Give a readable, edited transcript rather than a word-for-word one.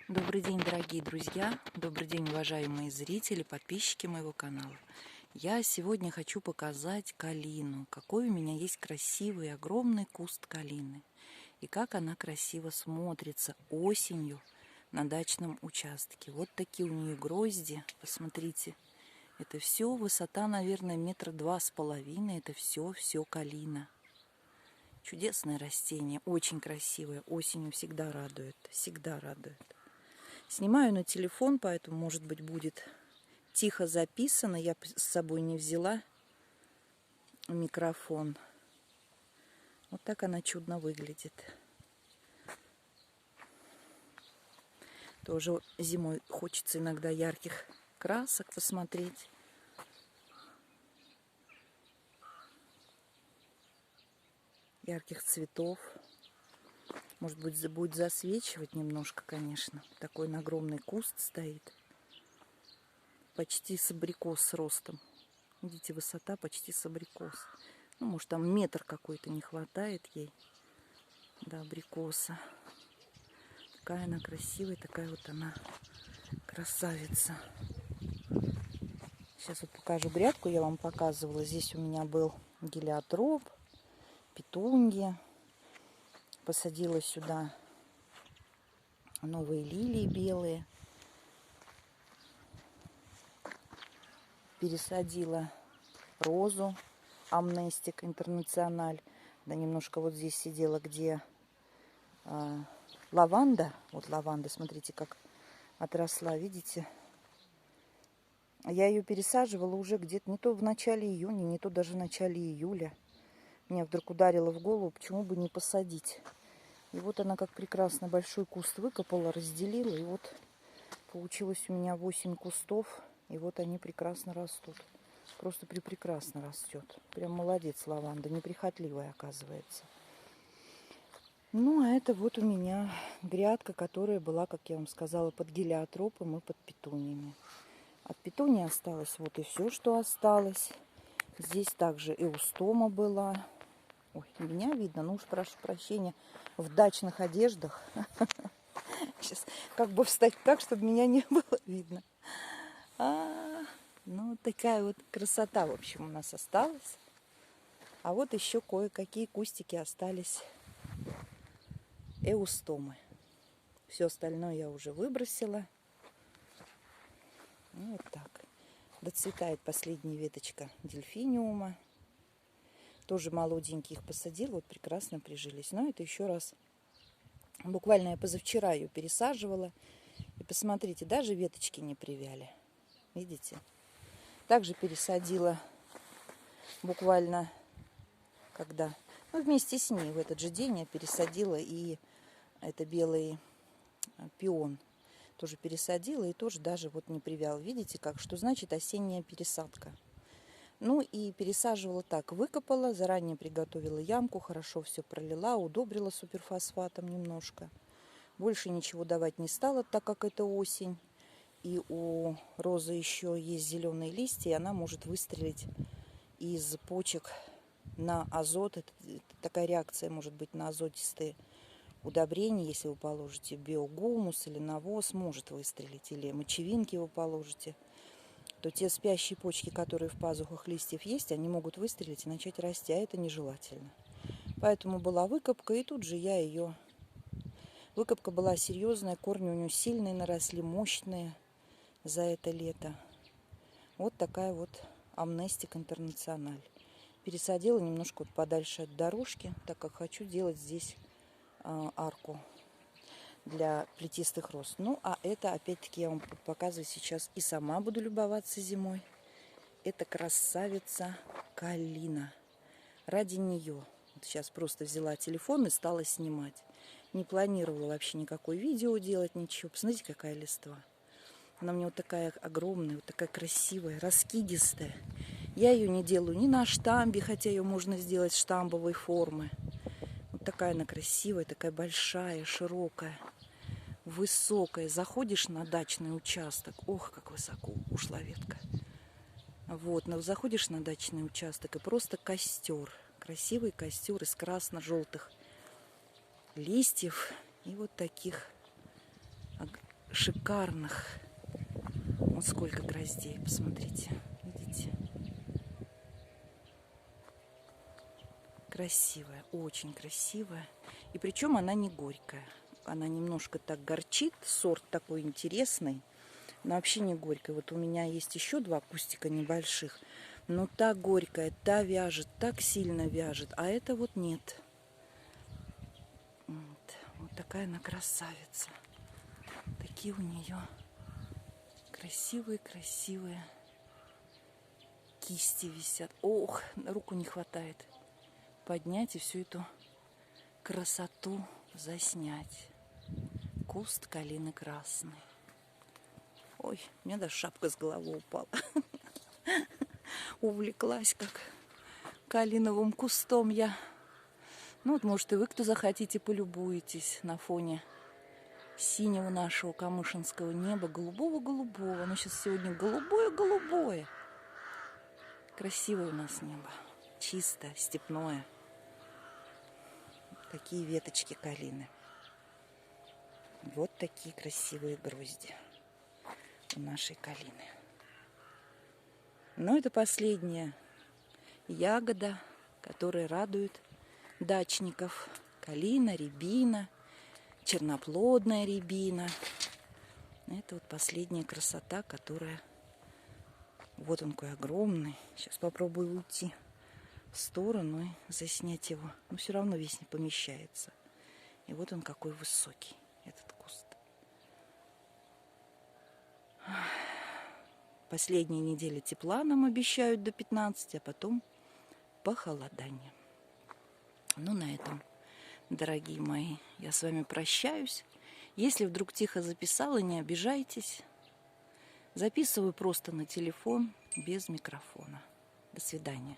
Добрый день, дорогие друзья! Добрый день, уважаемые зрители, подписчики моего канала. Я сегодня хочу показать калину. Какой у меня есть красивый, огромный куст калины. И как она красиво смотрится осенью на дачном участке. Вот такие у нее грозди. Посмотрите. Это все высота, наверное, 2,5 метра. Это все калина. Чудесное растение, очень красивое. Осенью всегда радует, всегда радует. Снимаю на телефон, поэтому, может быть, будет тихо записано. Я с собой не взяла микрофон. Вот так она чудно выглядит. Тоже зимой хочется иногда ярких красок посмотреть. Ярких цветов. Может быть, будет засвечивать немножко, конечно. Такой огромный куст стоит. Почти с абрикос с ростом. Видите, высота почти с абрикос. Ну, может, там метр какой-то не хватает ей до абрикоса. Такая она красивая, такая вот она красавица. Сейчас вот покажу грядку, я вам показывала. Здесь у меня был гелиотроп, петунья. Посадила сюда новые лилии белые. Пересадила розу Амнестик Интернациональ. Да, немножко вот здесь сидела, где лаванда. Вот лаванда, смотрите, как отросла, видите? Я ее пересаживала уже где-то не то в начале июня, не то даже в начале июля. Меня вдруг ударило в голову, почему бы не посадить. И вот она как прекрасно большой куст выкопала, разделила. И вот получилось у меня 8 кустов. И вот они прекрасно растут. Просто прекрасно растет. Прям молодец лаванда, неприхотливая оказывается. Ну, а это вот у меня грядка, которая была, как я вам сказала, под гелиотропом и под петуниями. От петунии осталось вот и все, что осталось. Здесь также эустома была. Ой, меня видно, ну уж прошу прощения, в дачных одеждах. Сейчас как бы встать так, чтобы меня не было видно. Ну, такая вот красота, в общем, у нас осталась. А вот еще кое-какие кустики остались эустомы. Все остальное я уже выбросила. Ну, вот так. Доцветает последняя веточка дельфиниума. Тоже молоденькие их посадила, вот прекрасно прижились. Но это еще раз. Буквально я позавчера ее пересаживала. И посмотрите, даже веточки не привяли. Видите? Также пересадила буквально когда... Ну, вместе с ней в этот же день я пересадила и это белый пион. Тоже пересадила и тоже даже вот не привял. Видите как? Что значит осенняя пересадка? Ну и пересаживала так. Выкопала, заранее приготовила ямку, хорошо все пролила, удобрила суперфосфатом немножко. Больше ничего давать не стала, так как это осень. И у розы еще есть зеленые листья, и она может выстрелить из почек на азот. Это такая реакция может быть на азотистые удобрения. Если вы положите биогумус или навоз, может выстрелить. Или мочевинки вы положите, то те спящие почки, которые в пазухах листьев есть, они могут выстрелить и начать расти, а это нежелательно. Поэтому была выкопка, и тут же я ее... Выкопка была серьезная, корни у нее сильные наросли, мощные за это лето. Вот такая вот Амнестик Интернациональ. Пересадила немножко вот подальше от дорожки, так как хочу делать здесь арку для плетистых роз. Ну, а это, опять-таки, я вам показываю сейчас и сама буду любоваться зимой. Это красавица калина. Ради нее. Вот сейчас просто взяла телефон и стала снимать. Не планировала вообще никакое видео делать, ничего. Посмотрите, какая листва. Она у меня вот такая огромная, вот такая красивая, раскидистая. Я ее не делаю ни на штамбе, хотя ее можно сделать штамбовой формы. Вот такая она красивая, такая большая, широкая, высокая. Заходишь на дачный участок. Ох, как высоко ушла ветка. Вот, заходишь на дачный участок и просто костер. Красивый костер из красно-желтых листьев и вот таких шикарных. Вот сколько гроздей, посмотрите. Видите? Красивая, очень красивая. И причем она не горькая. Она немножко так горчит. Сорт такой интересный. Но вообще не горькая. Вот у меня есть еще 2 кустика небольших. Но та горькая, та вяжет, так сильно вяжет. А это вот нет. Вот такая она красавица. Такие у нее красивые кисти висят. Ох, руку не хватает поднять и всю эту красоту заснять. Куст калины красный. Ой, у меня даже шапка с головы упала. Увлеклась как калиновым кустом я. Ну вот, может, и вы, кто захотите, полюбуетесь на фоне синего нашего камышинского неба, голубого-голубого. Оно сейчас сегодня голубое-голубое. Красивое у нас небо. Чистое, степное. Такие веточки калины. Вот такие красивые грозди у нашей калины. Но это последняя ягода, которая радует дачников. Калина, рябина, черноплодная рябина. Это вот последняя красота, которая... Вот он какой огромный. Сейчас попробую уйти в сторону и заснять его. Но все равно весь не помещается. И вот он какой высокий, этот куст. Последняя неделя тепла нам обещают до 15, а потом похолодание. Ну, на этом, дорогие мои, я с вами прощаюсь. Если вдруг тихо записала, не обижайтесь. Записываю просто на телефон, без микрофона. До свидания.